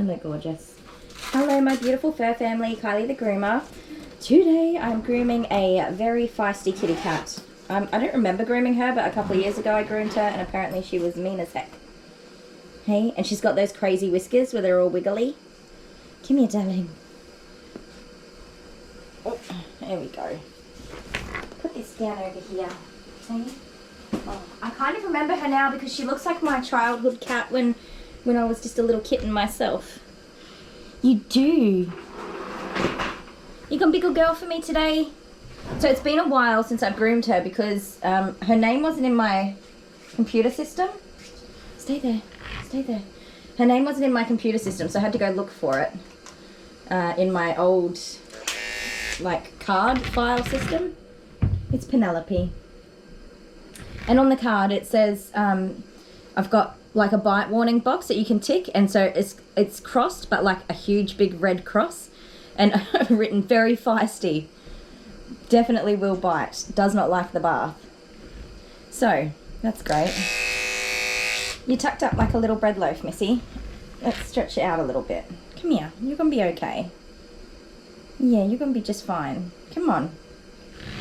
Hello, gorgeous. Hello, my beautiful fur family, Kylie the groomer. Today I'm grooming a very feisty kitty cat. I don't remember grooming her, but a couple of years ago I groomed her and apparently she was mean as heck. Hey, and she's got those crazy whiskers where they're all wiggly. Come here, darling. Oh, there we go. Put this down over here. Hey. Oh, I kind of remember her now because she looks like my childhood cat when I was just a little kitten myself. You do. You gonna be a good girl for me today? So it's been a while since I've groomed her because her name wasn't in my computer system. Stay there. Stay there. Her name wasn't in my computer system, so I had to go look for it in my old like card file system. It's Penelope. And on the card it says I've got like a bite warning box that you can tick, and so it's crossed but like a huge big red cross, and I've written very feisty, definitely will bite, does not like the bath. So that's great. You tucked up like a little bread loaf, Missy. Let's stretch it out a little bit. Come here, you're gonna be okay. Yeah, you're gonna be just fine. Come on.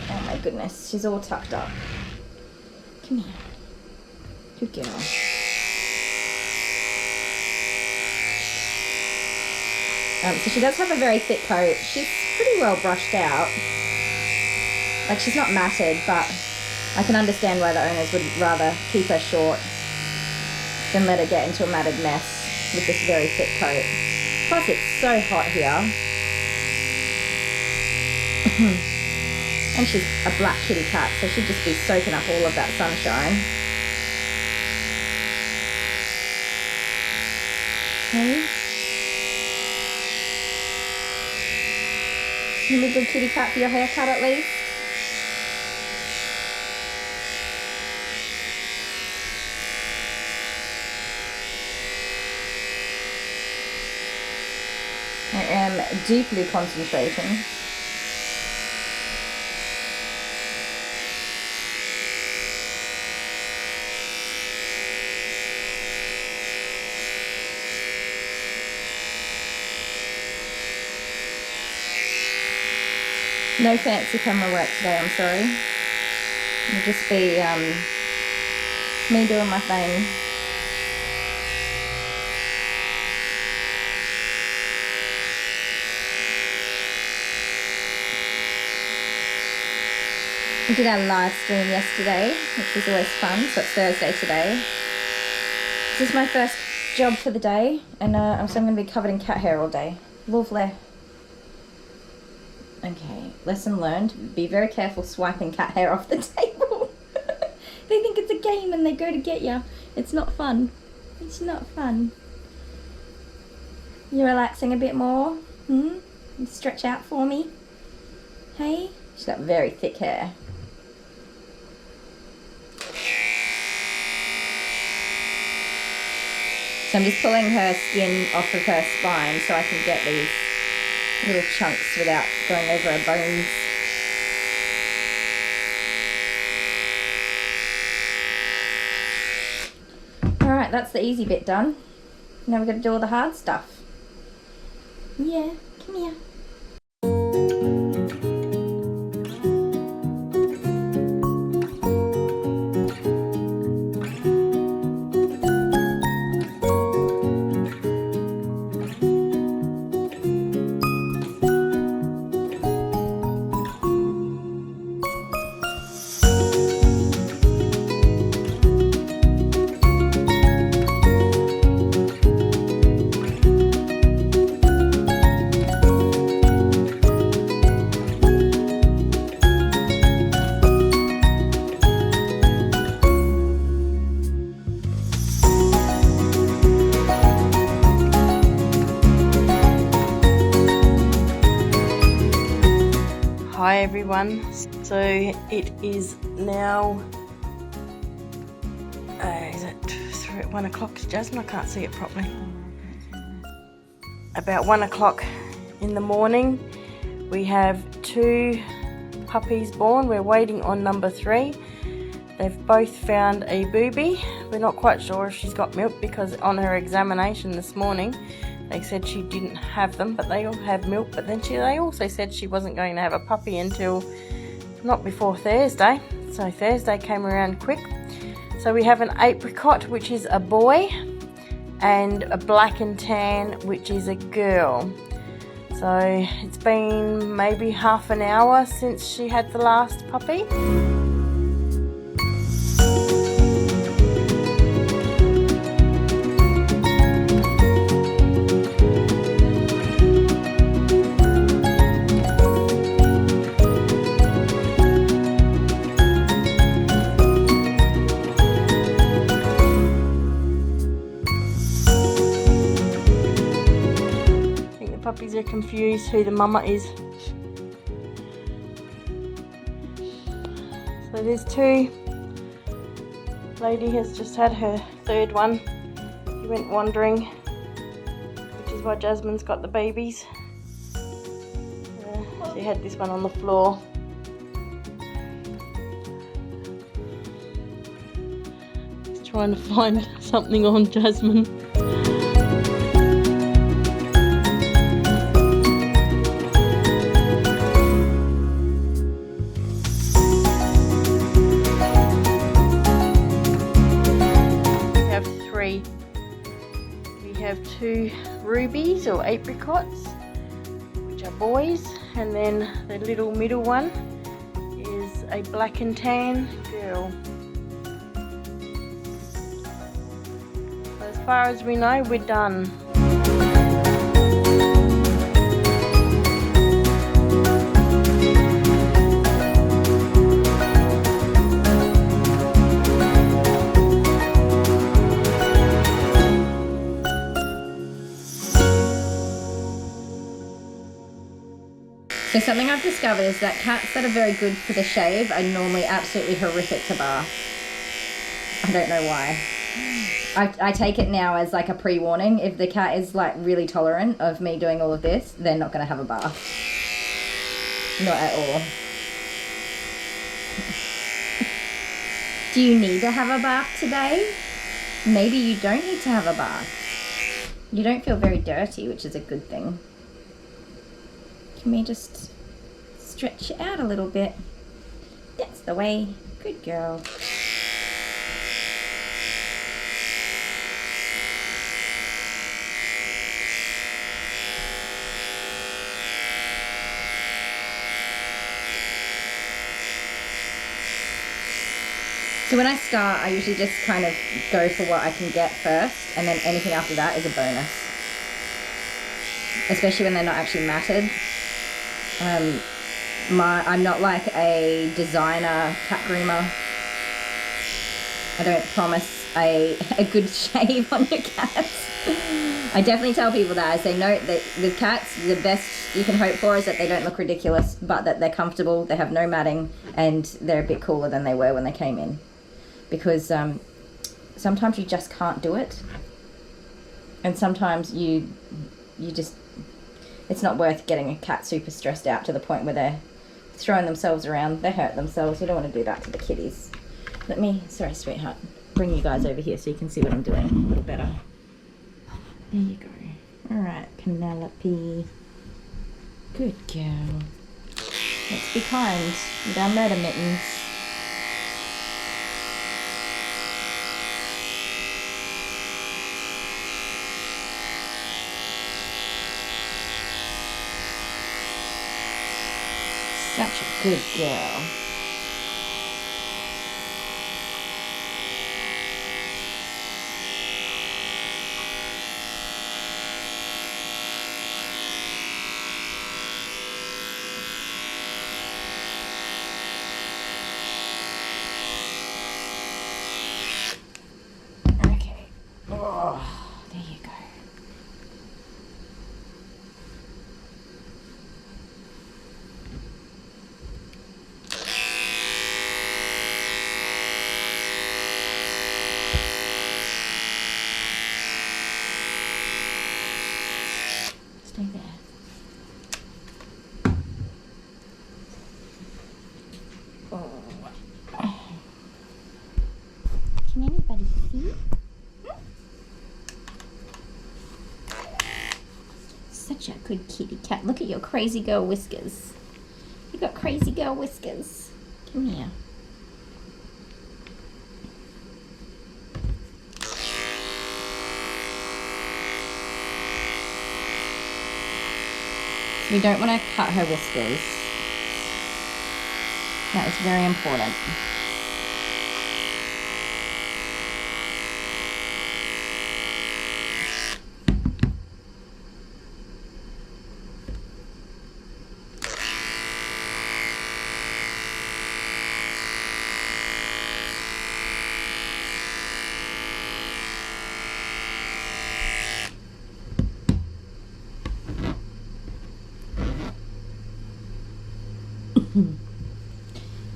Oh my goodness, she's all tucked up. Come here. Good girl. So she does have a very thick coat. She's pretty well brushed out. Like, she's not matted, but I can understand why the owners would rather keep her short than let her get into a matted mess with this very thick coat. Plus, it's so hot here. And she's a black kitty cat, so she'd just be soaking up all of that sunshine. Okay. You be a good kitty cat for your haircut at least. I am deeply concentrating. No fancy camera work today, I'm sorry. It'll just be me doing my thing. We did our live stream yesterday, which was always fun, so it's Thursday today. This is my first job for the day, and so I'm going to be covered in cat hair all day. Lovely. Okay, lesson learned. Be very careful swiping cat hair off the table. They think it's a game and they go to get you. It's not fun. It's not fun. You relaxing a bit more? You stretch out for me? Hey? She's got very thick hair. So I'm just pulling her skin off of her spine so I can get these little chunks without going over her bones. Alright, that's the easy bit done. Now we're going to do all the hard stuff. Yeah, come here. Hi everyone, so it is now, is it 1 o'clock, Jasmine? I can't see it properly. About 1 o'clock in the morning. We have 2 puppies born. We're waiting on number 3. They've both found a booby. We're not quite sure if she's got milk because on her examination this morning They said she didn't have them, but they all have milk. But then they also said she wasn't going to have a puppy until not before Thursday. So Thursday came around quick. So we have an apricot, which is a boy, and a black and tan, which is a girl. So it's been maybe half an hour since she had the last puppy. Puppies are confused who the mama is. So there's two. Lady has just had her third one. She went wandering, which is why Jasmine's got the babies. She had this one on the floor. Just trying to find something on Jasmine. We have two rubies or apricots, which are boys, and then the little middle one is a black and tan girl. So as far as we know, we're done. So something I've discovered is that cats that are very good for the shave are normally absolutely horrific to bath. I don't know why. I take it now as like a pre-warning. If the cat is like really tolerant of me doing all of this, they're not going to have a bath. Not at all. Do you need to have a bath today? Maybe you don't need to have a bath. You don't feel very dirty, which is a good thing. Can we just stretch it out a little bit? That's the way. Good girl. So when I start, I usually just kind of go for what I can get first, and then anything after that is a bonus. Especially when they're not actually matted. I'm not like a designer cat groomer. I don't promise a good shave on your cats. I definitely tell people that. I say no, that with cats, the best you can hope for is that they don't look ridiculous, but that they're comfortable, they have no matting, and they're a bit cooler than they were when they came in. Because sometimes you just can't do it. And sometimes you just... It's not worth getting a cat super stressed out to the point where they're throwing themselves around. They hurt themselves. You don't want to do that to the kitties. Let me, sorry sweetheart, bring you guys over here so you can see what I'm doing a little better. There you go. Alright, Penelope. Good girl. Let's be kind with our murder mittens. Such a good girl. Okay. Oh, there you go. Stay there. Oh. Can anybody see? such a good kitty cat. Look at your crazy girl whiskers. You got crazy girl whiskers. Come here. We don't want to cut her whiskers. That is very important.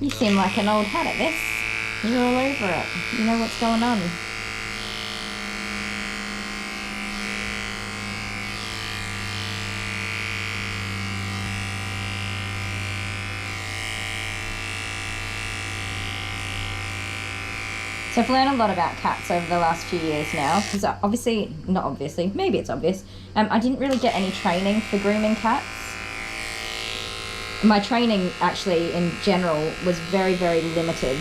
You seem like an old hat at this. You're all over it. You know what's going on. So I've learned a lot about cats over the last few years now, because not obviously, maybe it's obvious, I didn't really get any training for grooming cats. My training actually in general was very, very limited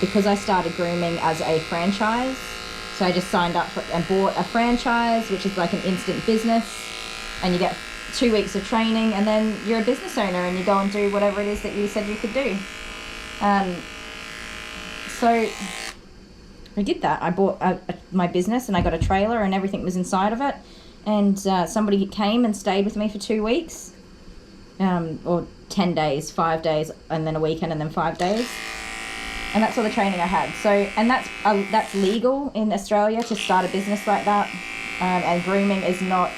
because I started grooming as a franchise. So I just signed up and bought a franchise, which is like an instant business, and you get 2 weeks of training and then you're a business owner and you go and do whatever it is that you said you could do. So I did that. I bought my business and I got a trailer and everything was inside of it, and somebody came and stayed with me for 2 weeks. Or 10 days, 5 days, and then a weekend, and then 5 days. And that's all the training I had. So, and that's legal in Australia to start a business like that. And grooming is not,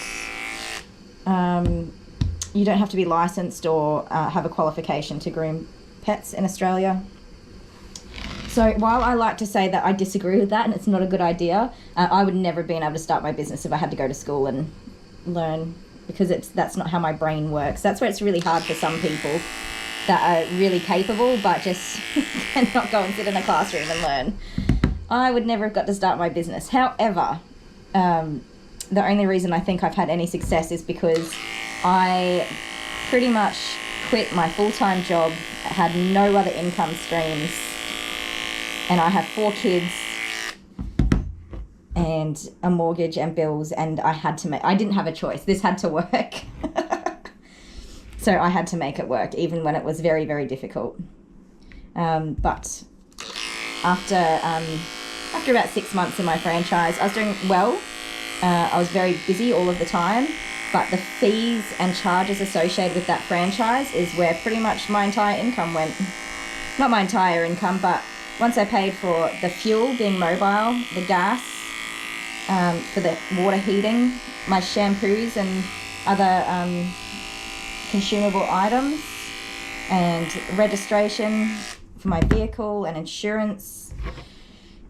you don't have to be licensed or have a qualification to groom pets in Australia. So while I like to say that I disagree with that and it's not a good idea, I would never have been able to start my business if I had to go to school and learn, because that's not how my brain works. That's where it's really hard for some people that are really capable but just cannot go and sit in a classroom and learn. I would never have got to start my business. However, the only reason I think I've had any success is because I pretty much quit my full-time job, had no other income streams, and I have 4 kids and a mortgage and bills, and I didn't have a choice. This had to work. So I had to make it work, even when it was very, very difficult. But after about 6 months in my franchise, I was doing well. I was very busy all of the time, but the fees and charges associated with that franchise is where pretty much my entire income went. Not my entire income, but once I paid for the fuel, being mobile, the gas, for the water heating, my shampoos and other consumable items, and registration for my vehicle and insurance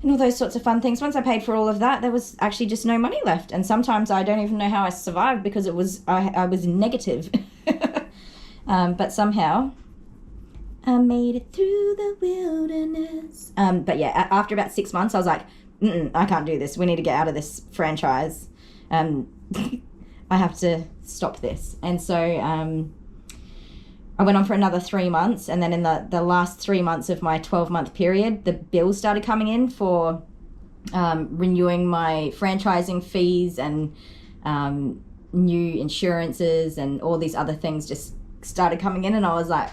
and all those sorts of fun things. Once I paid for all of that, there was actually just no money left, and sometimes I don't even know how I survived because I was negative. But somehow I made it through the wilderness. But yeah, after about 6 months I was like, I can't do this. We need to get out of this franchise. I have to stop this. And so I went on for another 3 months, and then in the last 3 months of my 12-month period, the bills started coming in for renewing my franchising fees and new insurances, and all these other things just started coming in, and I was like,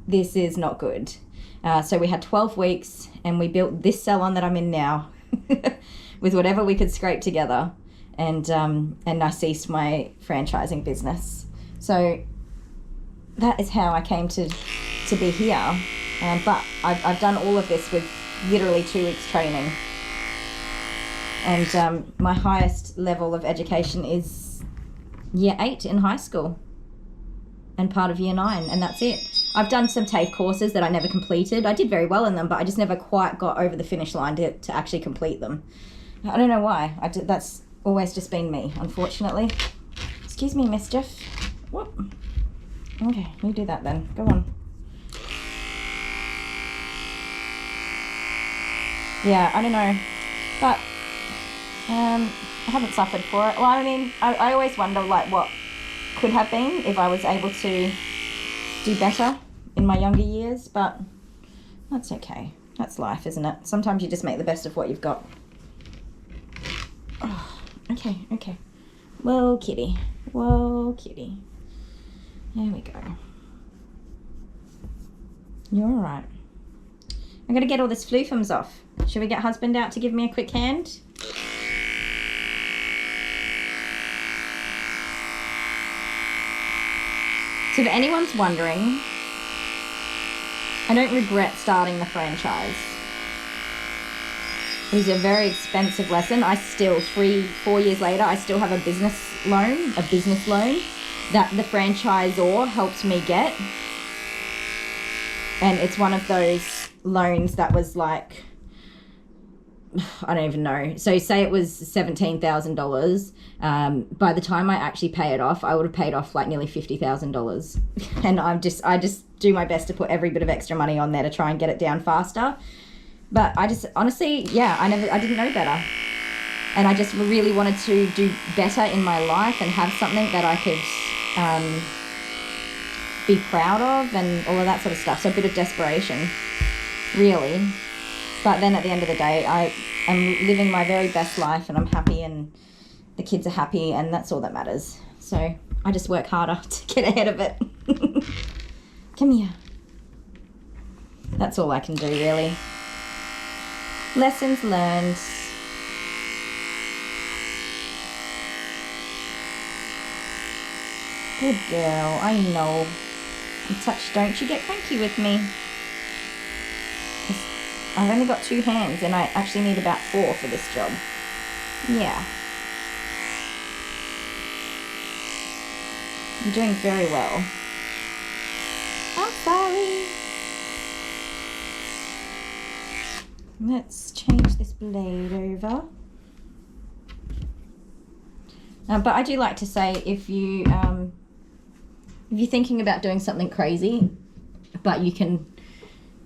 this is not good. So we had 12 weeks and we built this salon that I'm in now with whatever we could scrape together, and I ceased my franchising business. So that is how I came to be here. But I've done all of this with literally 2 weeks training. And my highest level of education is year 8 in high school and part of year 9, and that's it. I've done some TAFE courses that I never completed. I did very well in them, but I just never quite got over the finish line to actually complete them. I don't know why. That's always just been me, unfortunately. Excuse me, mischief. Whoop. Okay, you do that then. Go on. Yeah, I don't know. But I haven't suffered for it. Well, I mean, I always wonder, like, what could have been if I was able to do better in my younger years, but that's okay. That's life, isn't it? Sometimes you just make the best of what you've got. Oh, okay. Whoa, kitty. There we go. You're all right. I'm going to get all this floofums off. Should we get husband out to give me a quick hand? So if anyone's wondering, I don't regret starting the franchise. It was a very expensive lesson. I still, 3-4 years later, I still have a business loan that the franchisor helped me get. And it's one of those loans that was like, I don't even know. So say it was $17,000. By the time I actually pay it off, I would have paid off like nearly $50,000. And I just do my best to put every bit of extra money on there to try and get it down faster. But I just, honestly, yeah, I didn't know better. And I just really wanted to do better in my life and have something that I could be proud of and all of that sort of stuff. So a bit of desperation, really. But then at the end of the day, I am living my very best life and I'm happy and the kids are happy and that's all that matters. So I just work harder to get ahead of it. Come here. That's all I can do, really. Lessons learned. Good girl, I know. Don't you get cranky with me. I've only got 2 hands and I actually need about 4 for this job. Yeah. You're doing very well. I'm sorry. Let's change this blade over. But I do like to say if you're thinking about doing something crazy, but you can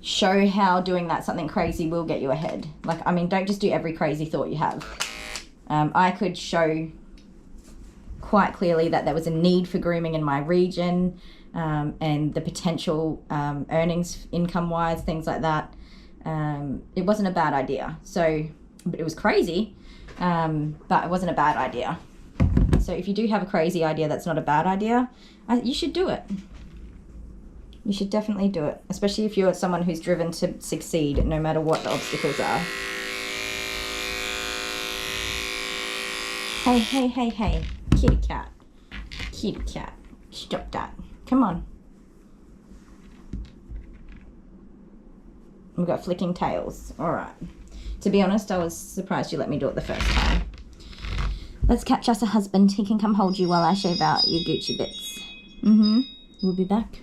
show how doing that something crazy will get you ahead. Like, I mean, don't just do every crazy thought you have. I could show quite clearly that there was a need for grooming in my region, and the potential earnings income-wise, things like that. It wasn't a bad idea. So, but it was crazy, but it wasn't a bad idea. So if you do have a crazy idea that's not a bad idea, you should do it. You should definitely do it, especially if you're someone who's driven to succeed no matter what the obstacles are. Hey. Kitty cat. Stop that. Come on. We've got flicking tails. All right. To be honest, I was surprised you let me do it the first time. Let's catch us a husband. He can come hold you while I shave out your Gucci bits. We'll be back.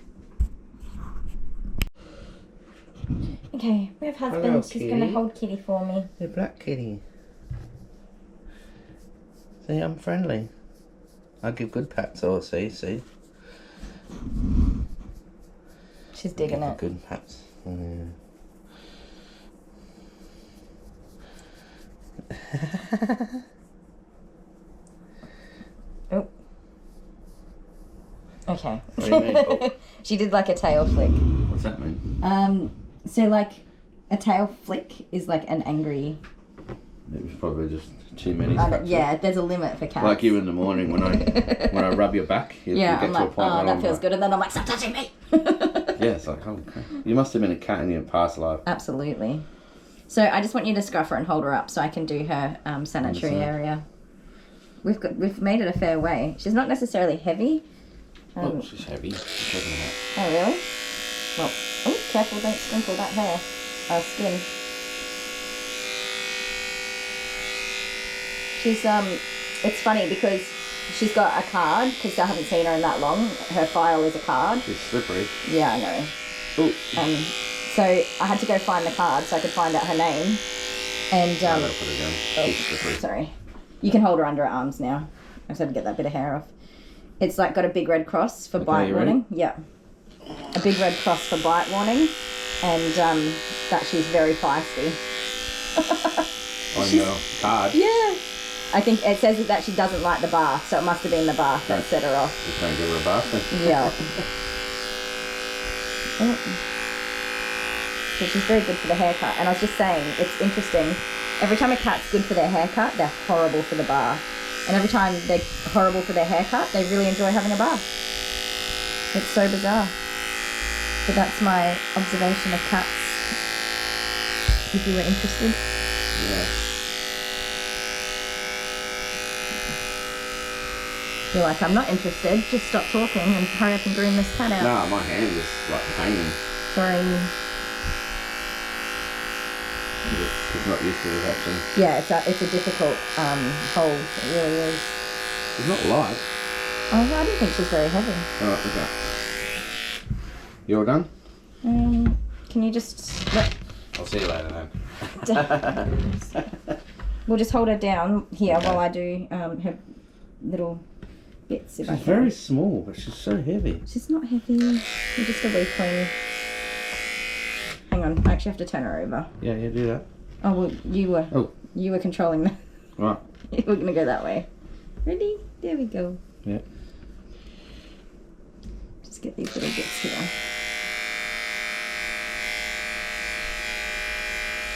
Okay, we have husband. Hello, He's going to hold Kitty for me. The black kitty. See, I'm friendly. I give good pats. Oh, see. She's digging it. Good pats. Oh. Okay. What do you mean? Oh. She did like a tail flick. What's that mean? So like a tail flick is like an angry. It was probably just too many. Yeah, there's a limit for cats. Like you in the morning when I rub your back, you get I'm to a like, point where that I'm feels like, good, and then I'm like, stop touching me. Yeah, it's like, holy crap. You must have been a cat in your past life. Absolutely. So I just want you to scruff her and hold her up so I can do her sanitary area. We've made it a fair way. She's not necessarily heavy. Oh, she's heavy. Oh, really? Well, oh, careful, don't sprinkle that hair. Skin. She's, it's funny because she's got a card, because I haven't seen her in that long. Her file is a card. She's slippery. Yeah, I know. Oh. So I had to go find the card so I could find out her name. And, Put her down. oh, sorry. You can hold her under her arms now. I just had to get that bit of hair off. It's like got a big red cross for bite warning. Yeah. A big red cross for bite warning. And that she's very feisty. On your card? Yeah. I think it says that she doesn't like the bath, so it must have been the bath that set her off. Just don't give her a bath then. Yeah. Oh. So she's very good for the haircut. And I was just saying, it's interesting. Every time a cat's good for their haircut, they're horrible for the bath. And every time they're horrible for their haircut, they really enjoy having a bath. It's so bizarre. So that's my observation of cats. If you were interested. Yeah. You're like, I'm not interested, just stop talking and hurry up and groom this cat out. No, my hand is like pain. Sorry. She's not used to this action. Yeah, it's a difficult hold. It really is. She's not light. Oh, I don't think she's very heavy. Alright, okay. You all done? Can you just... I'll see you later then. We'll just hold her down here while I do her little bits. If I She's can. very small, but she's so heavy. She's not heavy. You're just a weakling. Hang on, I actually have to turn her over. Yeah, do that. Oh, well, you were controlling that. Right. We're gonna go that way. Ready? There we go. Yeah. Just get these little bits here.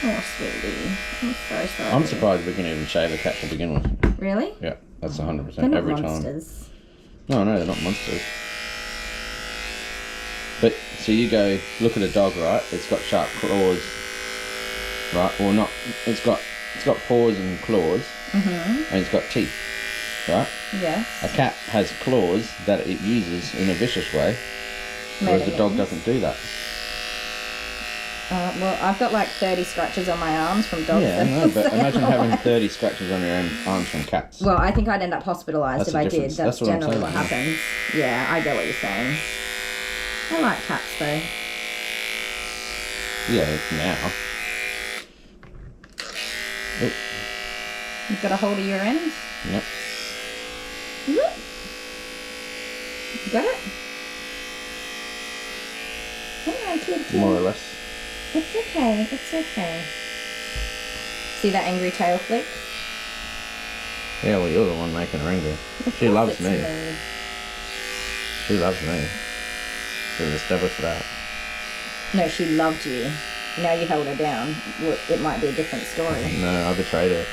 Oh, sweetie. I'm so sorry. I'm surprised we can even shave a cat to begin with. Really? Yeah, that's 100% They're not every monsters. time. No, they're not monsters. But, so you go, look at a dog, right? It's got sharp claws, right? Or not, it's got paws and claws, and it's got teeth, right? Yes. A cat has claws that it uses in a vicious way, whereas a dog doesn't do that. Well, I've got like 30 scratches on my arms from dogs. Yeah, I know, but imagine having 30 scratches on your own arms from cats. Well, I think I'd end up hospitalised That's if the I did. difference. That's That's what I'm generally what saying, happens. Yeah, I get what you're saying. I like cats though. Yeah, now. Oh, You've got a hold of your end. yep. You got it? Hang on, kid. More or less. It's okay. It's okay. See that angry tail flick? Yeah, well, you're the one making her angry. She loves me. She loves me. We've established that. No, she loved you. Now you held her down. Well, it might be a different story. No, I betrayed her.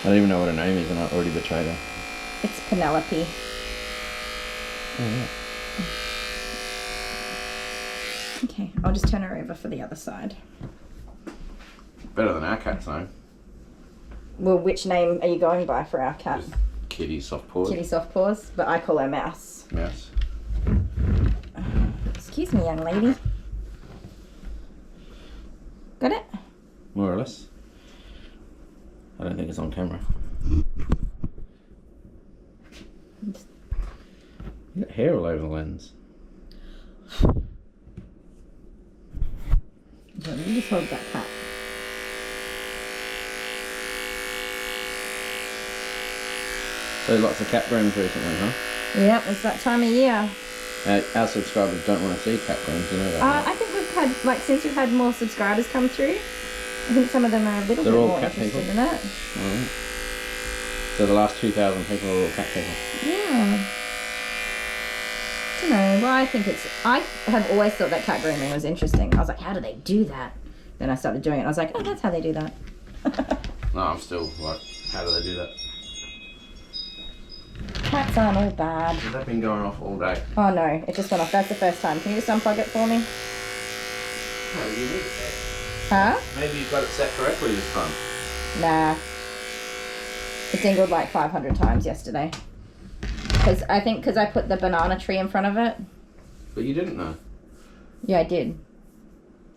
I don't even know what her name is and I already betrayed her. It's Penelope. Oh, yeah. Okay, I'll just turn her over for the other side. Better than our cat's name. Well, which name are you going by for our cat? Just Kitty Soft Paws. Kitty Soft Paws, but I call her Mouse. Mouse. Excuse me, young lady. Got it? More or less. I don't think it's on camera. You got hair all over the lens. Let me just hold that cat. So lots of cat grooms recently, huh? Yep, it's that time of year. Our subscribers don't want to see cat grooms, you know that. Right? I think we've had, like, since we've had more subscribers come through, I think some of them are a little They're bit all more cat interested people? in it. Alright. So the last 2,000 people are all cat people. Yeah. I don't know. Well, I have always thought that cat grooming was interesting. I was like, how do they do that? Then I started doing it. I was like, oh, that's how they do that. No, I'm still like, how do they do that? Cats aren't all bad. Has that been going off all day? Oh no, it just went off. That's the first time. Can you just unplug it for me? No, you need it set. Huh? Maybe you've got it set correctly this time. Nah. It dingled like 500 times yesterday. Because I put the banana tree in front of it. But you didn't know. Yeah, I did.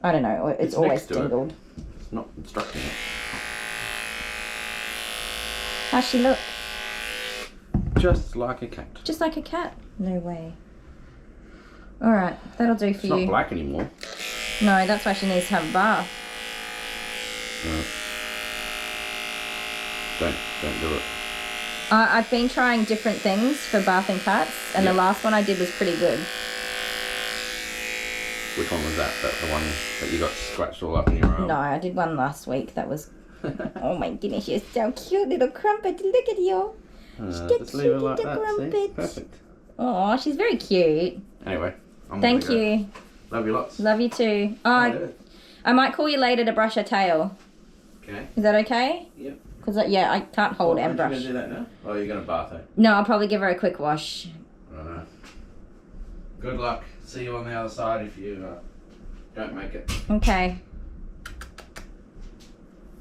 I don't know. It's always next to it. dingled. It's not instructing it. How's she look? Just like a cat. Just like a cat. No way. Alright, that'll do for It's you. not black anymore. No, that's why she needs to have a bath. No. Don't do it. I've been trying different things for bathing cats, and the last one I did was pretty good. Which one was that? The one that you got scratched all up in your arm? No, I did one last week that was Oh my goodness, you're so cute, little crumpet. Look at you. Just leave it like that. See? Perfect. Oh, she's very cute. Anyway, Thank you. Love you lots. Love you too. Oh, I might call you later to brush her tail. Okay. Is that okay? Yep. Because, yeah, I can't hold and brush. Are you going to do that now? Or are you going to bath her? No, I'll probably give her a quick wash. Right. Good luck. See you on the other side if you don't make it. Okay.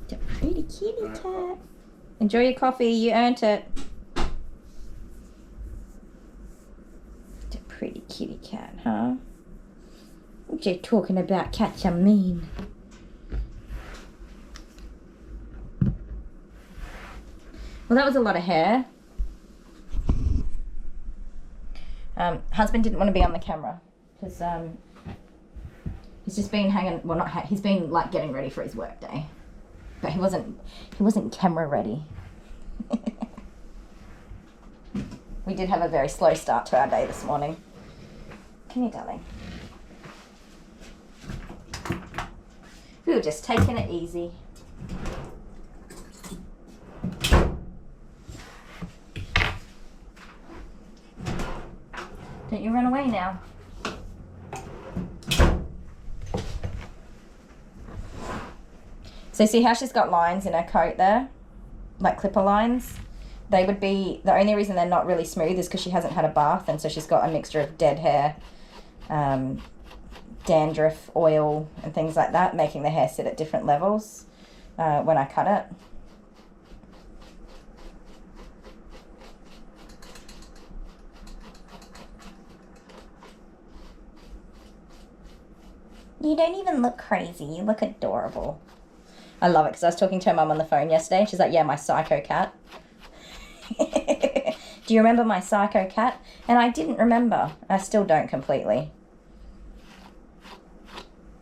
The pretty kitty cat. Enjoy your coffee. You earned it. The pretty kitty cat, huh? What you talking about, cats are mean. Well, that was a lot of hair. Husband didn't want to be on the camera because he's just been hanging. Well, not he's been like getting ready for his work day, but he wasn't camera ready. We did have a very slow start to our day this morning. Come here, darling. We were just taking it easy. Don't you run away now. So see how she's got lines in her coat there? Like clipper lines? They would be, the only reason they're not really smooth is because she hasn't had a bath, and so she's got a mixture of dead hair, dandruff, oil, and things like that, making the hair sit at different levels when I cut it. You don't even look crazy. You look adorable. I love it because I was talking to her mum on the phone yesterday and she's like, yeah, my psycho cat. Do you remember my psycho cat? And I didn't remember. I still don't completely.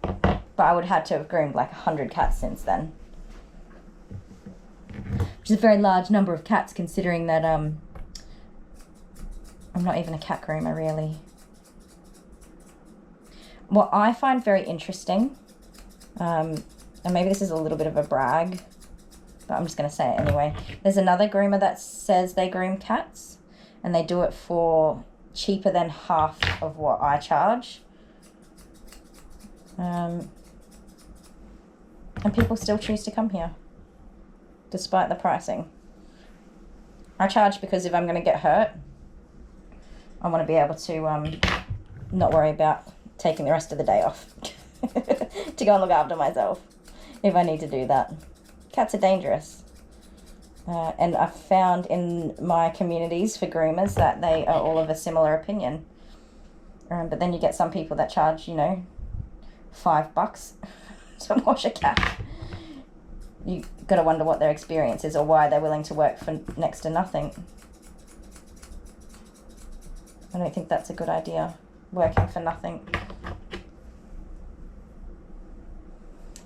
But I would have had to have groomed like 100 cats since then. Which is a very large number of cats considering that I'm not even a cat groomer really. What I find very interesting, and maybe this is a little bit of a brag, but I'm just going to say it anyway. There's another groomer that says they groom cats, and they do it for cheaper than half of what I charge. And people still choose to come here, despite the pricing. I charge because if I'm going to get hurt, I want to be able to not worry about taking the rest of the day off to go and look after myself if I need to do that. Cats are dangerous. And I've found in my communities for groomers that they are all of a similar opinion. But then you get some people that charge, you know, $5 to wash a cat. You got to wonder what their experience is or why they're willing to work for next to nothing. I don't think that's a good idea, working for nothing.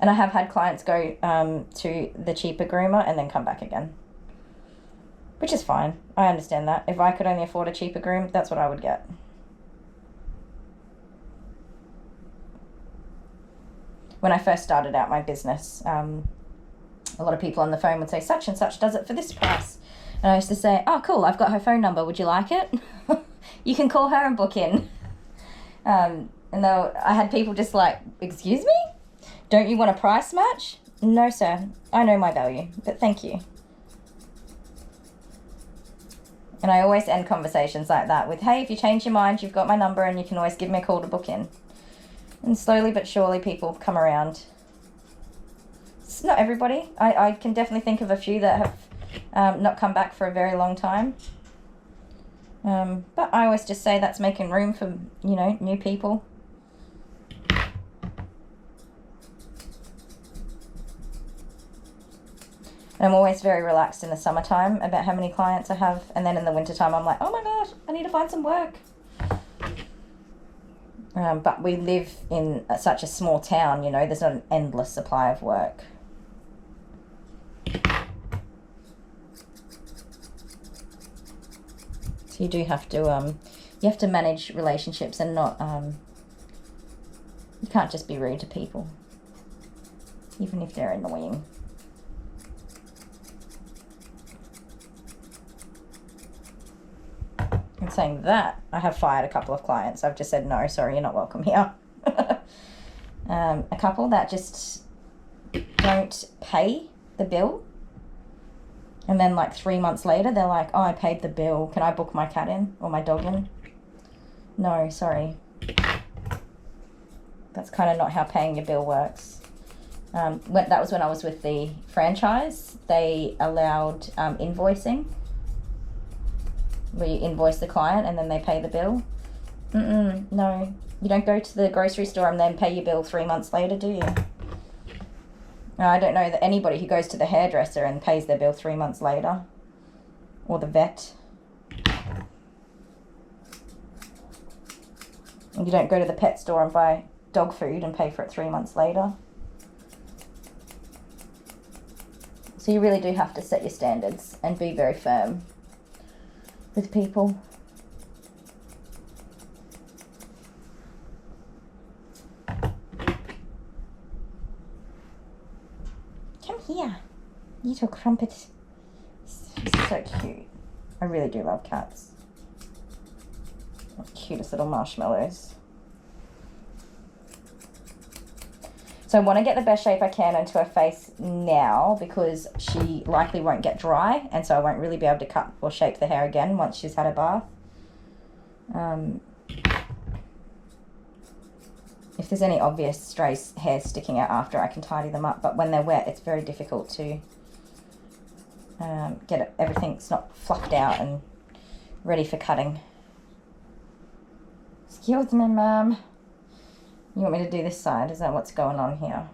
And I have had clients go to the cheaper groomer and then come back again. Which is fine. I understand that. If I could only afford a cheaper groom, that's what I would get. When I first started out my business, a lot of people on the phone would say, such and such does it for this price. And I used to say, oh, cool, I've got her phone number. Would you like it? You can call her and book in. And I had people just like, excuse me? Don't you want a price match? No, sir. I know my value, but thank you. And I always end conversations like that with, hey, if you change your mind, you've got my number and you can always give me a call to book in. And slowly but surely people come around. It's not everybody. I can definitely think of a few that have not come back for a very long time. But I always just say that's making room for, you know, new people. And I'm always very relaxed in the summertime about how many clients I have. And then in the wintertime, I'm like, oh my gosh, I need to find some work. But we live in such a small town, you know, there's not an endless supply of work. So you do have to, manage relationships and not, you can't just be rude to people, even if they're annoying. And saying that, I have fired a couple of clients. I've just said, no, sorry, you're not welcome here. A couple that just don't pay the bill. And then like 3 months later, they're like, oh, I paid the bill. Can I book my cat in or my dog in? No, sorry. That's kind of not how paying your bill works. That was when I was with the franchise. They allowed invoicing, where you invoice the client and then they pay the bill. No, you don't go to the grocery store and then pay your bill 3 months later, do you? I don't know that anybody who goes to the hairdresser and pays their bill 3 months later, or the vet. And you don't go to the pet store and buy dog food and pay for it 3 months later. So you really do have to set your standards and be very firm with people. Come here, little crumpet. He's so cute. I really do love cats. The cutest little marshmallows. So I want to get the best shape I can into her face now because she likely won't get dry, and so I won't really be able to cut or shape the hair again once she's had a bath. If there's any obvious stray hairs sticking out after, I can tidy them up, but when they're wet, it's very difficult to get everything's not fluffed out and ready for cutting. Excuse me, ma'am. You want me to do this side? Is that what's going on here?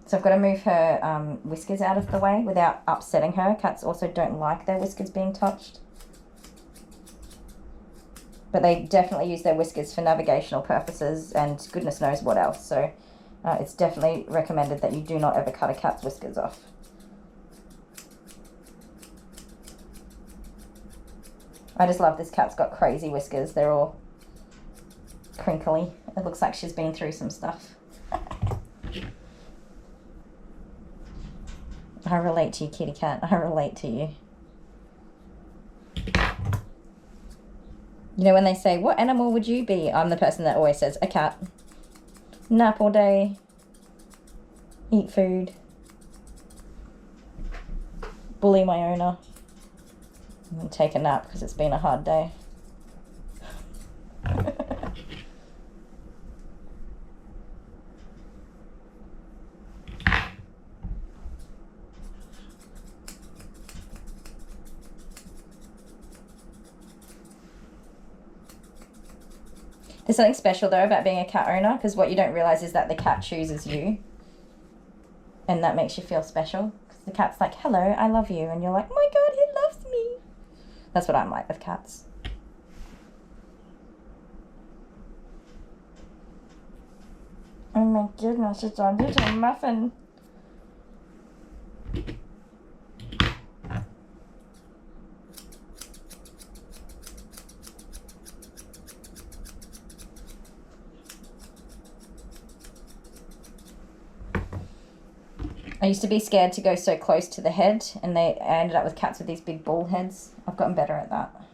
So I've got to move her whiskers out of the way without upsetting her. Cats also don't like their whiskers being touched. But they definitely use their whiskers for navigational purposes and goodness knows what else. So it's definitely recommended that you do not ever cut a cat's whiskers off. I just love this cat's got crazy whiskers. They're all crinkly. It looks like she's been through some stuff. I relate to you, kitty cat. I relate to you. You know when they say, what animal would you be? I'm the person that always says, a cat. Nap all day. Eat food. Bully my owner. And then take a nap because it's been a hard day. There's something special though about being a cat owner, because what you don't realize is that the cat chooses you, and that makes you feel special because the cat's like, hello, I love you, and you're like, oh my god, he loves me. That's what I'm like with cats. Oh my goodness, it's a little muffin. I used to be scared to go so close to the head, and I ended up with cats with these big ball heads. I've gotten better at that.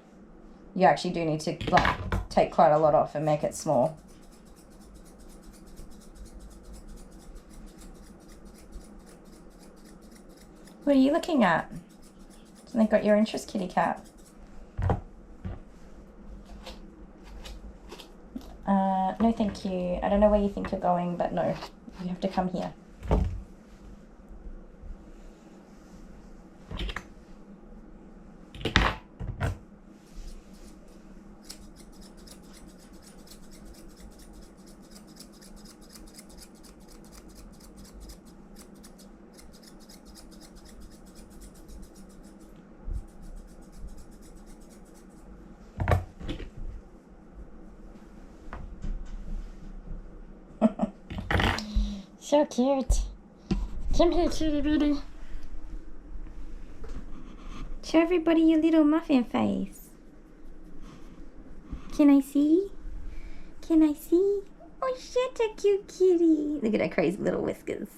You actually do need to like take quite a lot off and make it small. What are you looking at? Something got your interest, kitty cat? No thank you. I don't know where you think you're going, but no. You have to come here. So cute. Come here, cutie beauty. Show everybody your little muffin face. Can I see? Can I see? Oh, shit, a cute kitty. Look at her crazy little whiskers.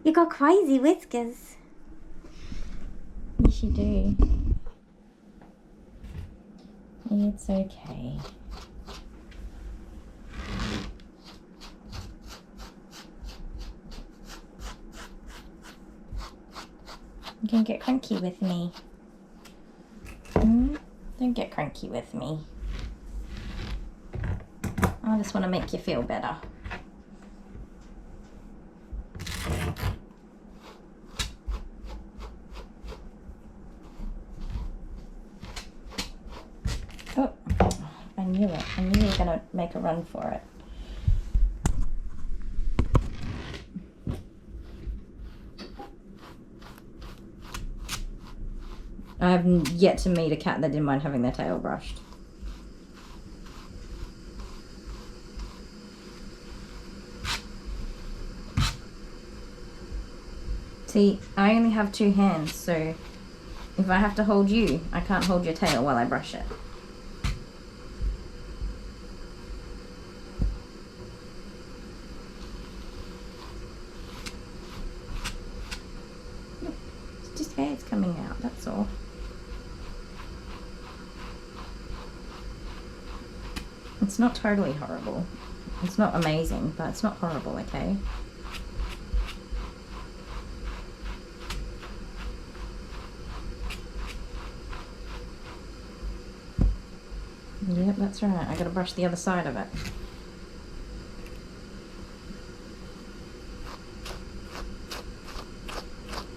You got crazy whiskers. Yes, you do. It's okay. You can get cranky with me. Don't get cranky with me. I just want to make you feel better. Oh, I knew it. I knew you were going to make a run for it. I have yet to meet a cat that didn't mind having their tail brushed. See, I only have 2 hands, so if I have to hold you, I can't hold your tail while I brush it. Look, it's just hairs coming out, that's all. It's not totally horrible. It's not amazing, but it's not horrible, okay? Yep, that's right. I gotta brush the other side of it.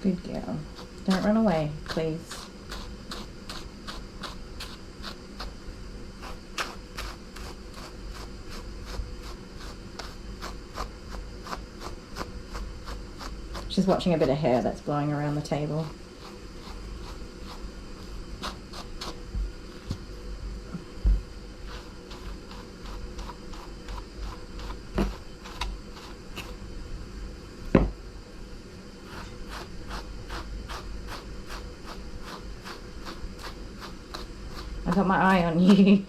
Good girl. Don't run away, please. She's watching a bit of hair that's blowing around the table. I got my eye on you.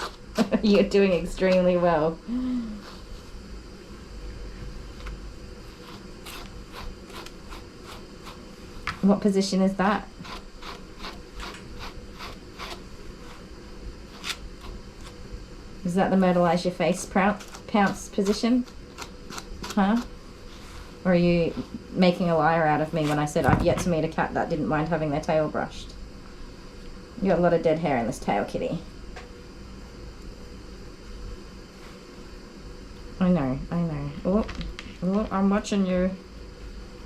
You're doing extremely well. What position is that? Is that the myrtleize your face pounce position? Huh? Or are you making a liar out of me when I said I've yet to meet a cat that didn't mind having their tail brushed? You got a lot of dead hair in this tail, kitty. I know, I know. Oh, oh, I'm watching you.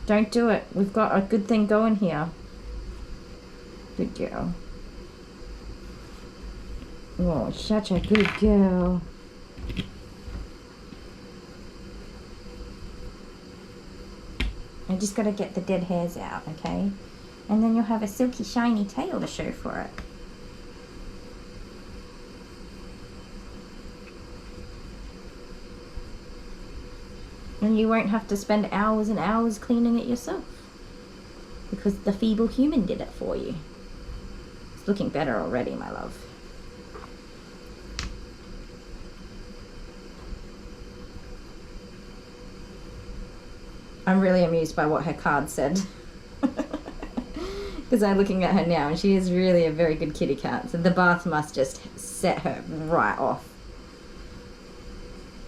Don't do it. We've got a good thing going here. Good girl. Oh, such a good girl. I just got to get the dead hairs out, okay? And then you'll have a silky, shiny tail to show for it. And you won't have to spend hours and hours cleaning it yourself, because the feeble human did it for you. It's looking better already, my love. I'm really amused by what her card said. Because I'm looking at her now and she is really a very good kitty cat. So the bath must just set her right off.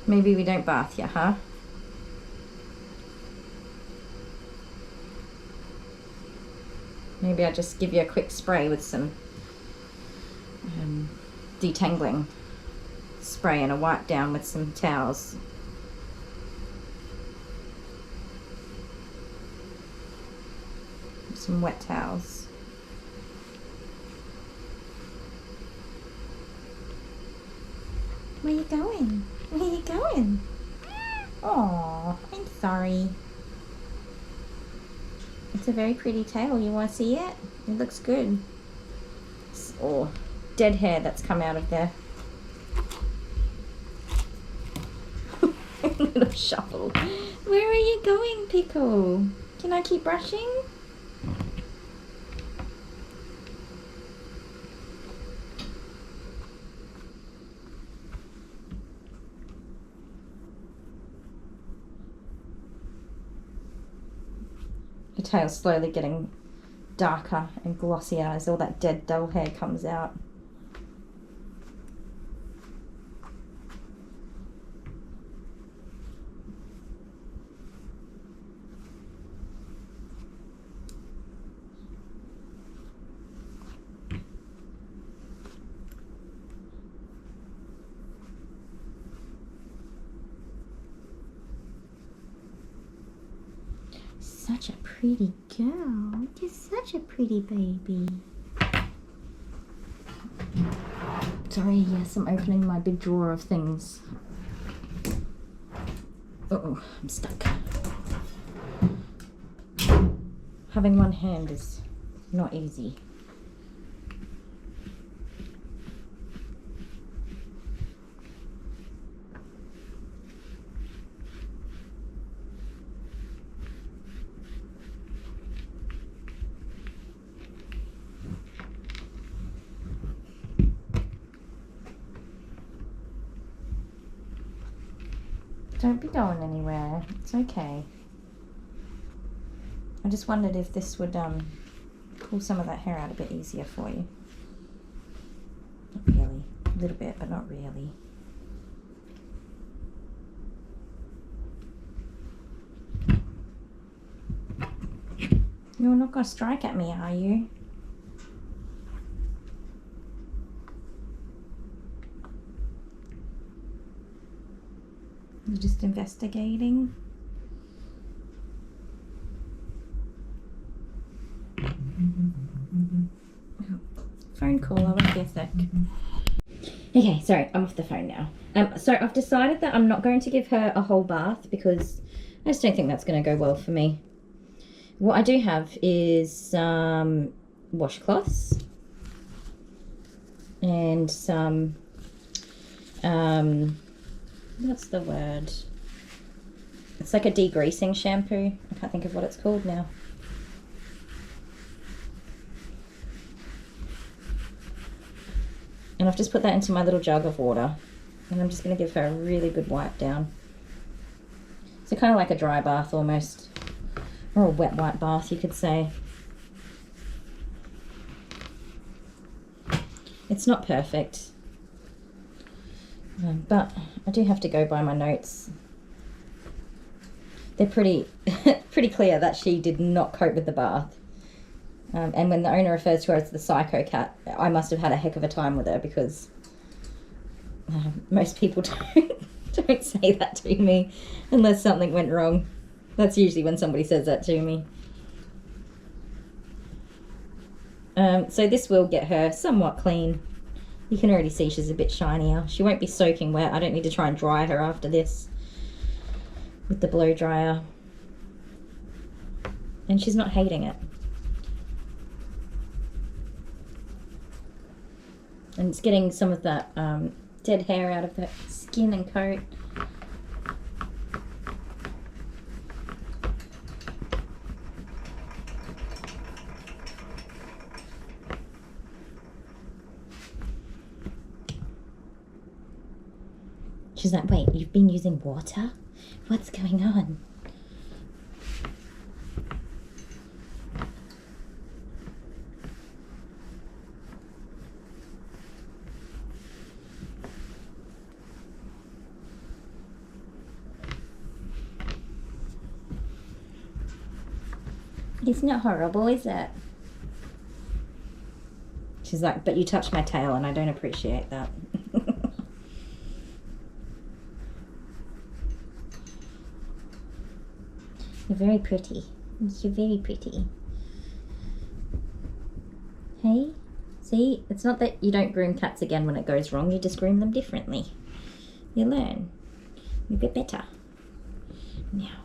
Maybe we don't bath you, huh? Maybe I just give you a quick spray with some detangling spray and a wipe down with some towels. Some wet towels. Where you going? Where you going? Oh, I'm sorry. It's a very pretty tail. You want to see it? It looks good. Oh, dead hair that's come out of there. Little shuffle. Where are you going, Pickle? Can I keep brushing? The tail's slowly getting darker and glossier as all that dead dull hair comes out. such a pretty girl. You're such a pretty baby. Sorry, yes, I'm opening my big drawer of things. Uh-oh, I'm stuck. Having one hand is not easy. Don't be going anywhere. It's okay. I just wondered if this would pull some of that hair out a bit easier for you. Not really. A little bit, but not really. You're not going to strike at me, are you? You're just investigating. Oh, phone call, I won't be a sec. Okay, sorry, I'm off the phone now. So I've decided that I'm not going to give her a whole bath because I just don't think that's going to go well for me. What I do have is some washcloths and some what's the word? It's like a degreasing shampoo. I can't think of what it's called now. And I've just put that into my little jug of water. And I'm just going to give her a really good wipe down. So kind of like a dry bath almost. Or a wet wipe bath, you could say. It's not perfect. But I do have to go by my notes. They're pretty clear that she did not cope with the bath. And when the owner refers to her as the psycho cat, I must have had a heck of a time with her because most people don't say that to me unless something went wrong. That's usually when somebody says that to me. So this will get her somewhat clean. You can already see she's a bit shinier. She won't be soaking wet. I don't need to try and dry her after this with the blow dryer. And she's not hating it. And it's getting some of that dead hair out of her skin and coat. She's like, wait, you've been using water? What's going on? It's not horrible, is it? She's like, but you touched my tail and I don't appreciate that. You're very pretty. You're very pretty. Hey? See? It's not that you don't groom cats again when it goes wrong. You just groom them differently. You learn. You get better. Now,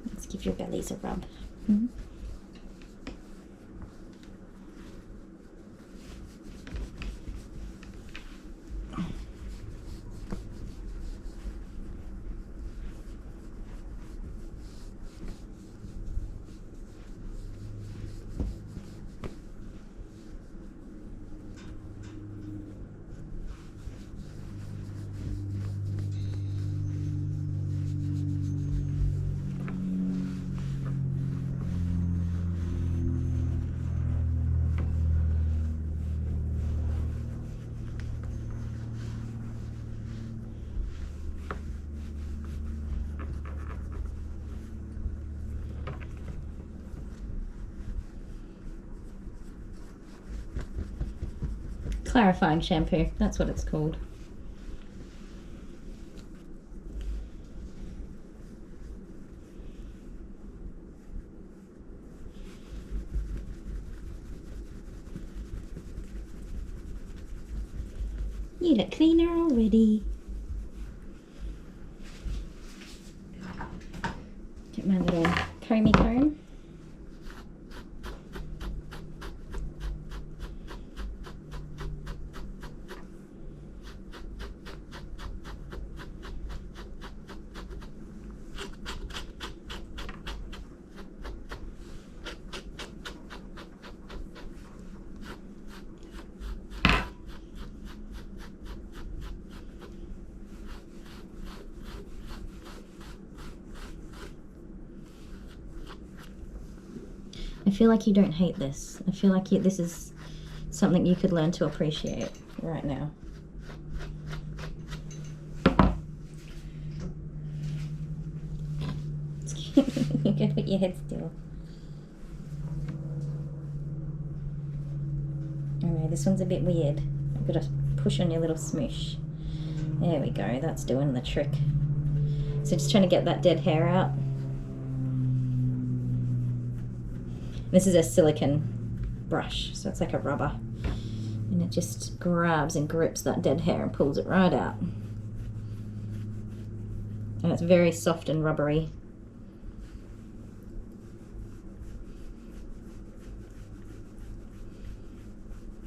let's give your bellies a rub. Mm-hmm. Clarifying shampoo, that's what it's called. You look cleaner already. Get my little comby comb. I feel like you don't hate this. I feel like this is something you could learn to appreciate right now. You gotta put your head still. Alright, this one's a bit weird. I've got to push on your little smoosh. There we go, that's doing the trick. So just trying to get that dead hair out. This is a silicone brush, so it's like a rubber. And it just grabs and grips that dead hair and pulls it right out. And it's very soft and rubbery.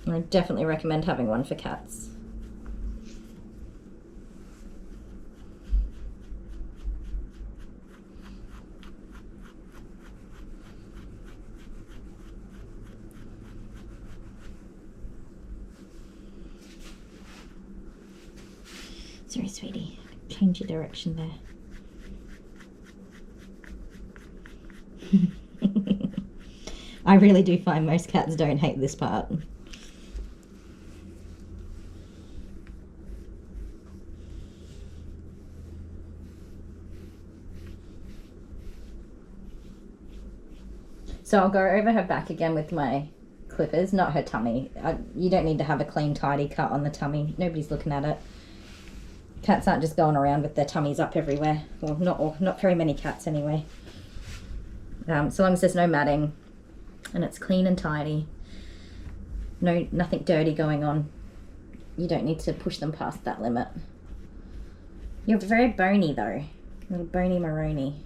I definitely recommend having one for cats. Sorry, sweetie. Change your direction there. I really do find most cats don't hate this part. So I'll go over her back again with my clippers, not her tummy. You don't need to have a clean, tidy cut on the tummy. Nobody's looking at it. Cats aren't just going around with their tummies up everywhere. Well, not very many cats anyway. So long as there's no matting and it's clean and tidy. Nothing dirty going on. You don't need to push them past that limit. You're very bony though. Little bony Maroni.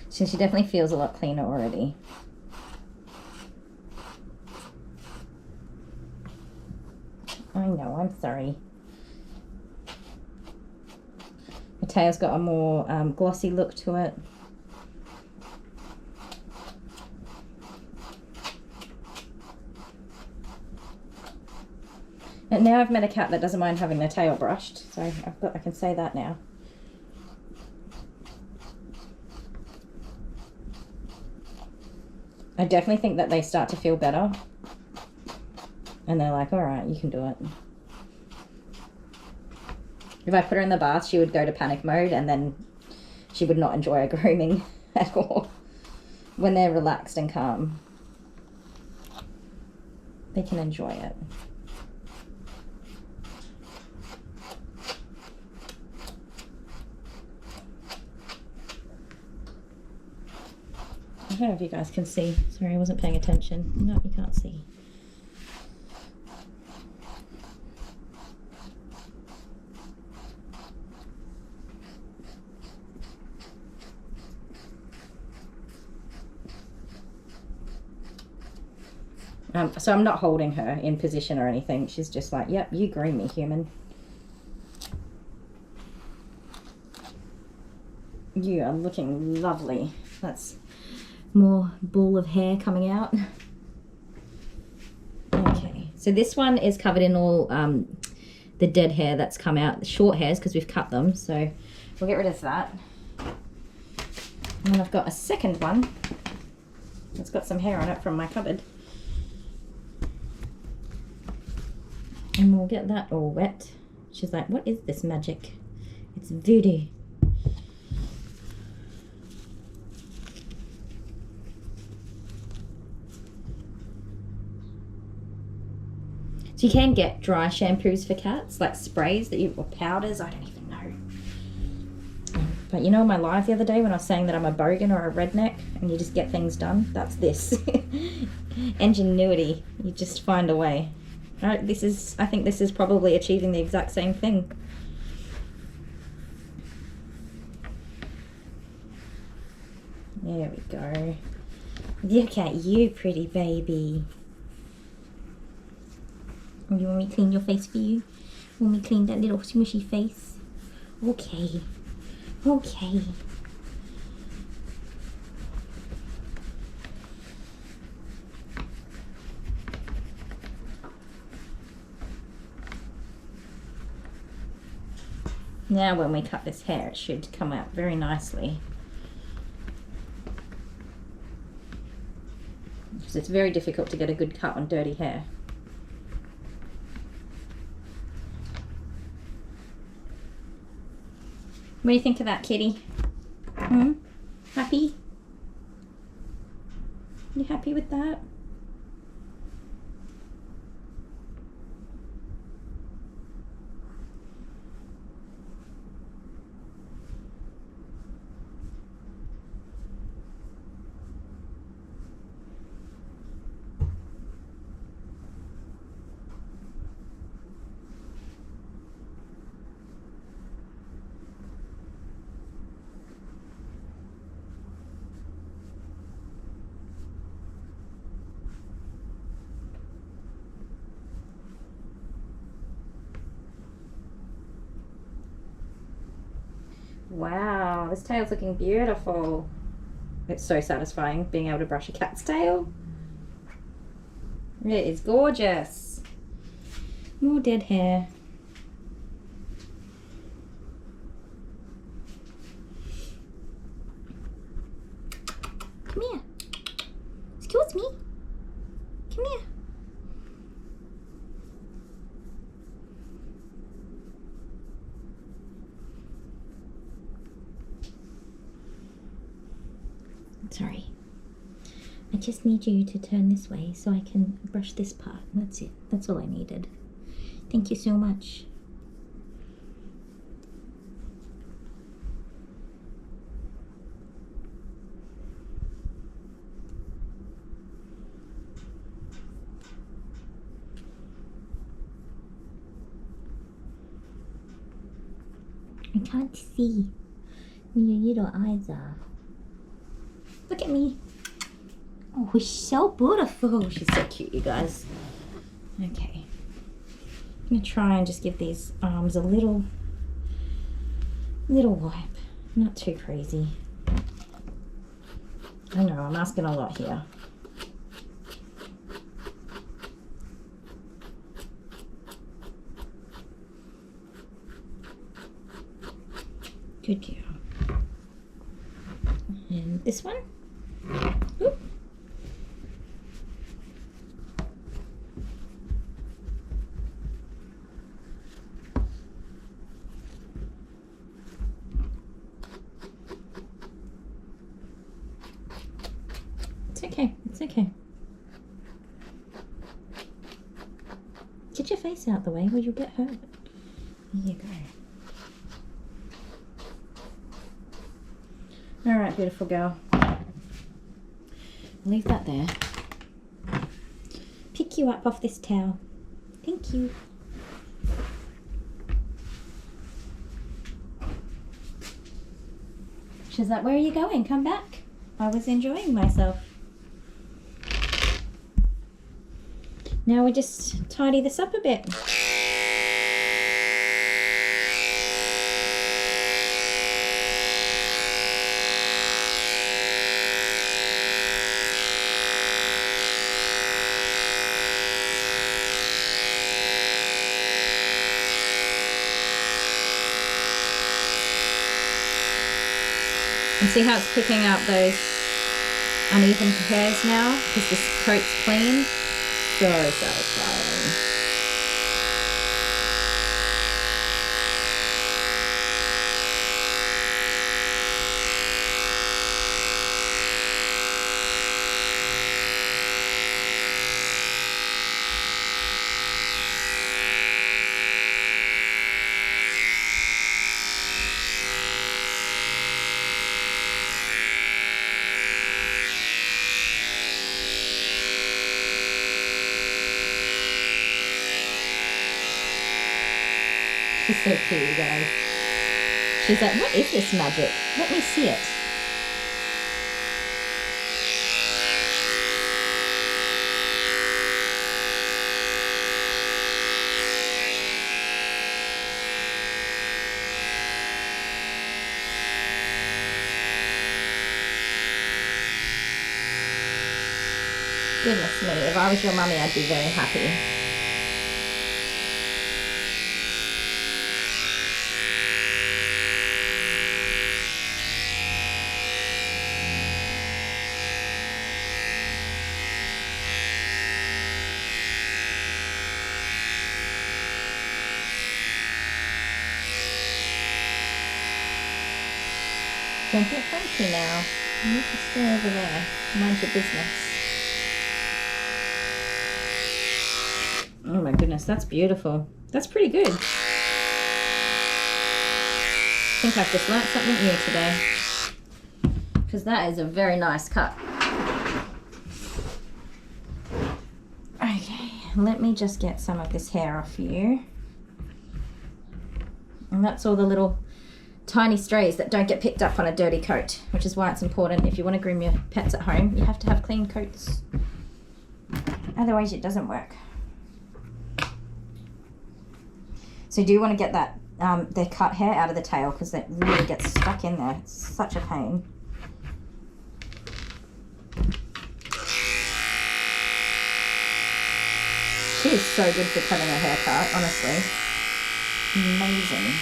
So she definitely feels a lot cleaner already. I know, I'm sorry. The tail's got a more glossy look to it. And now I've met a cat that doesn't mind having their tail brushed, so I can say that now. I definitely think that they start to feel better. And they're like, all right, you can do it. If I put her in the bath, she would go to panic mode and then she would not enjoy a grooming at all. When they're relaxed and calm, they can enjoy it. I don't know if you guys can see. Sorry, I wasn't paying attention. No, you can't see. So I'm not holding her in position or anything. She's just like, yep, you groom me, human. You are looking lovely. That's more ball of hair coming out. Okay, so this one is covered in all the dead hair that's come out. The short hairs, because we've cut them, so we'll get rid of that. And then I've got a second one that's got some hair on it from my cupboard. And we'll get that all wet. She's like, what is this magic? It's voodoo. So you can get dry shampoos for cats, like sprays that you, or powders, I don't even know. But you know my life the other day when I was saying that I'm a bogan or a redneck and you just get things done? That's this. Ingenuity. You just find a way. Right, I think this is probably achieving the exact same thing. There we go. Look at you, pretty baby. You want me to clean your face for you? Want me to clean that little smushy face? Okay. Okay. Now when we cut this hair, it should come out very nicely. Because it's very difficult to get a good cut on dirty hair. What do you think of that, kitty? Happy? You happy with that? Wow, this tail's looking beautiful. It's so satisfying being able to brush a cat's tail. It is gorgeous. More dead hair. Come here. Excuse me. Come here. Sorry. I just need you to turn this way so I can brush this part. That's it. That's all I needed. Thank you so much. I can't see where your little eyes are. Look at me. Oh, she's so beautiful. She's so cute, you guys. Okay. I'm going to try and just give these arms a little wipe. Not too crazy. I know, I'm asking a lot here. Good girl. And this one. Oop. It's okay. It's okay. Get your face out the way or you'll get hurt. There you go. All right, beautiful girl. Leave that there. Pick you up off this towel. Thank you. She's like, where are you going? Come back. I was enjoying myself. Now we just tidy this up a bit. And see how it's picking up those uneven hairs now because this coat's clean? So satisfying. She's so cute, you guys. She's like, what is this magic? Let me see it. Goodness me, if I was your mummy, I'd be very happy. Don't get cranky now. You need to stay over there. Mind your business. Oh my goodness, that's beautiful. That's pretty good. I think I've just learnt something new today. Because that is a very nice cut. Okay, let me just get some of this hair off you. And that's all the little tiny strays that don't get picked up on a dirty coat, which is why it's important if you want to groom your pets at home, you have to have clean coats. Otherwise it doesn't work. So you do want to get that the cut hair out of the tail because that really gets stuck in there. It's such a pain. She is so good for cutting her hair cut, honestly. Amazing.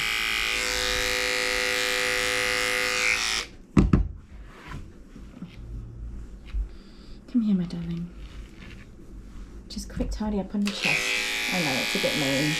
Come here, my darling. Just quick tidy up on your chest. I know, it's a bit mean.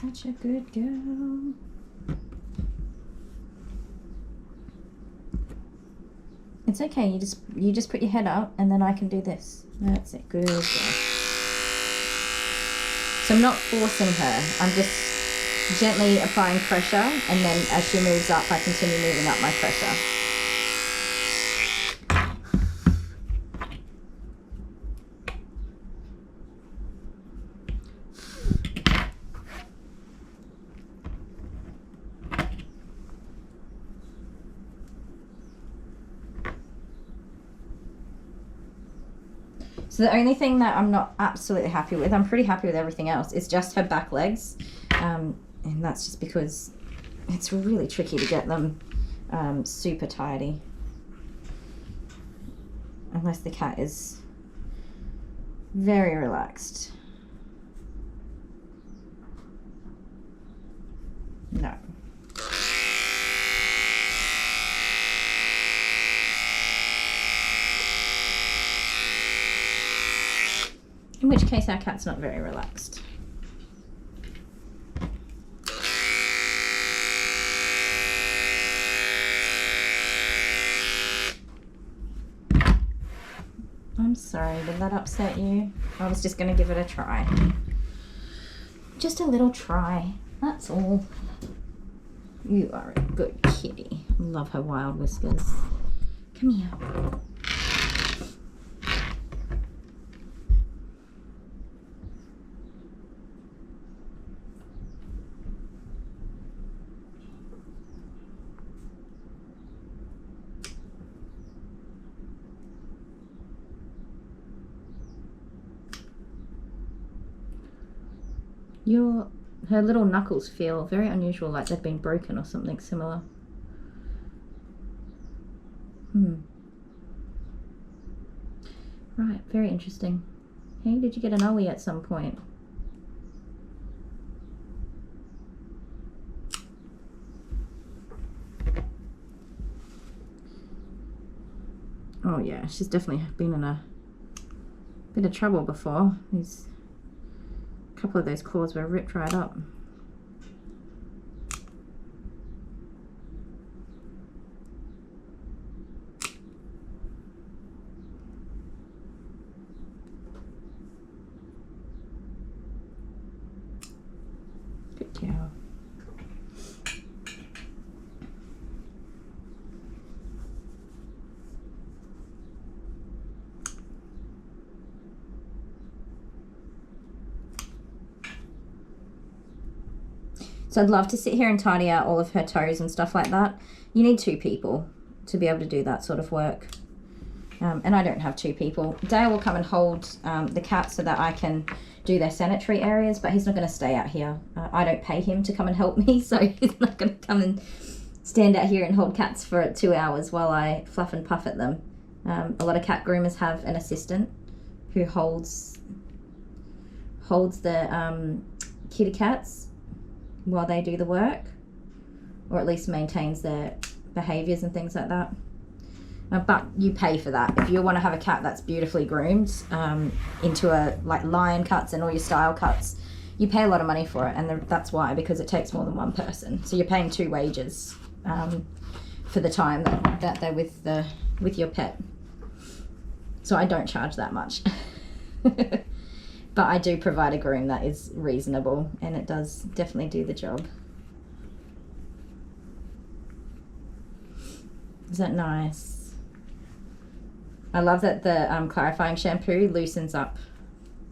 Such a good girl. It's okay, you just put your head up and then I can do this. That's it, good girl. So I'm not forcing her, I'm just gently applying pressure and then as she moves up I continue moving up my pressure. So the only thing that I'm not absolutely happy with, I'm pretty happy with everything else, is just her back legs. And that's just because it's really tricky to get them super tidy. Unless the cat is very relaxed. No. In which case our cat's not very relaxed. I'm sorry, did that upset you? I was just going to give it a try. Just a little try, that's all. You are a good kitty. Love her wild whiskers. Come here. Her little knuckles feel very unusual, like they've been broken or something similar. Right, very interesting. Hey, did you get an owie at some point? Oh yeah, she's definitely been in a bit of trouble before. A couple of those claws were ripped right up. Good girl. So I'd love to sit here and tidy out all of her toes and stuff like that. You need 2 people to be able to do that sort of work. And I don't have 2 people. Dale will come and hold the cat so that I can do their sanitary areas, but he's not going to stay out here. I don't pay him to come and help me, so he's not going to come and stand out here and hold cats for 2 hours while I fluff and puff at them. A lot of cat groomers have an assistant who holds the kitty cats while they do the work, or at least maintains their behaviors and things like that. But you pay for that. If you want to have a cat that's beautifully groomed into like lion cuts and all your style cuts, you pay a lot of money for it, and that's why, because it takes more than 1 person. So you're paying 2 wages for the time that they're with your pet. So I don't charge that much. But I do provide a groom that is reasonable, and it does definitely do the job. Is that nice? I love that the clarifying shampoo loosens up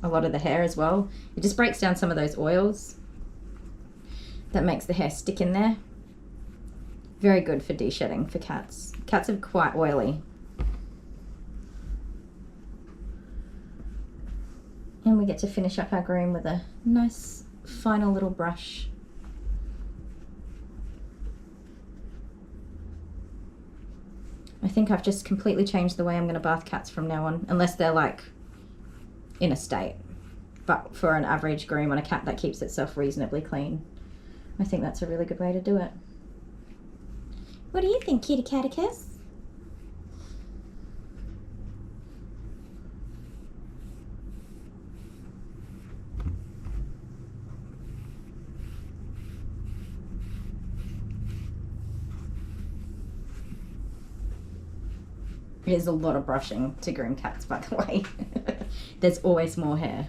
a lot of the hair as well. It just breaks down some of those oils that makes the hair stick in there. Very good for de-shedding for cats. Cats are quite oily. And we get to finish up our groom with a nice final little brush. I think I've just completely changed the way I'm going to bath cats from now on, unless they're like in a state. But for an average groom on a cat that keeps itself reasonably clean, I think that's a really good way to do it. What do you think, kitty catticus? It is a lot of brushing to groom cats, by the way. There's always more hair.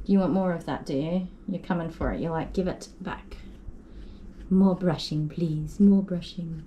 You want more of that, do you? You're coming for it. You're like, give it back. More brushing, please. More brushing.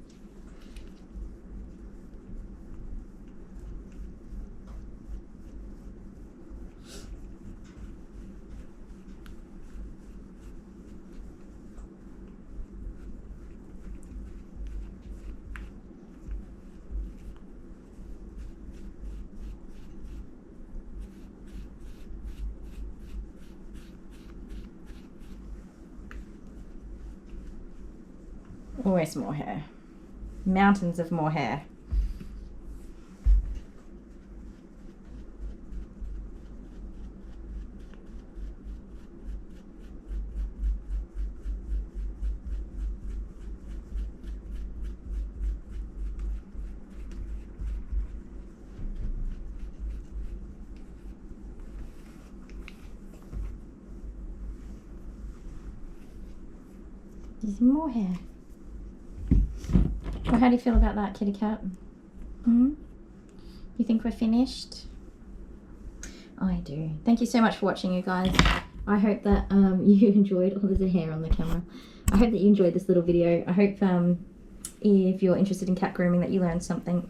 Always more hair. Mountains of more hair. There's more hair. Well, how do you feel about that, kitty cat? You think we're finished? I do. Thank you so much for watching, you guys. I hope that you enjoyed. Oh, there's a hair on the camera. I hope that you enjoyed this little video. I hope if you're interested in cat grooming that you learned something.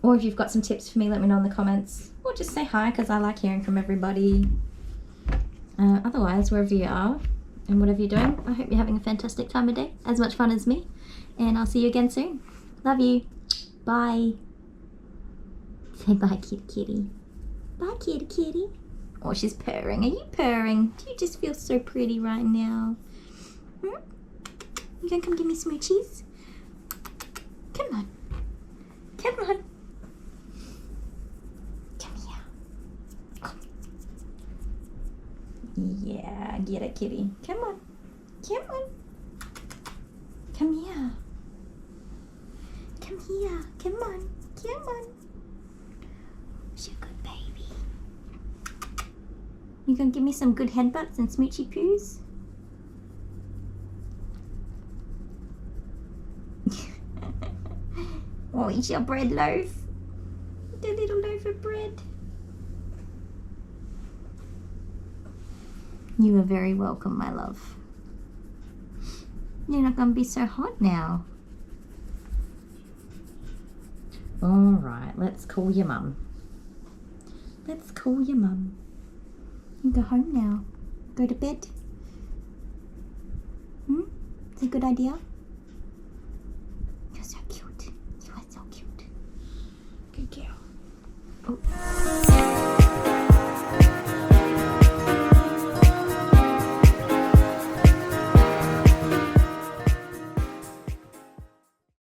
Or if you've got some tips for me, let me know in the comments. Or just say hi, because I like hearing from everybody. Otherwise, wherever you are and whatever you're doing, I hope you're having a fantastic time of day. As much fun as me. And I'll see you again soon. Love you. Bye. Say bye, kitty kitty. Bye, kitty kitty. Oh, she's purring. Are you purring? Do you just feel so pretty right now? You gonna come give me smoochies? Come on. Come on. Come here. Yeah, get it, kitty. Come on. Come on. Come here. Come here. Come on. Come on. Who's your good baby? You gonna give me some good headbutts and smoochy poos? Oh, eat your bread loaf. The little loaf of bread. You are very welcome, my love. You're not gonna be so hot now. Alright, let's call your mum. Let's call your mum. You go home now. Go to bed. It's a good idea.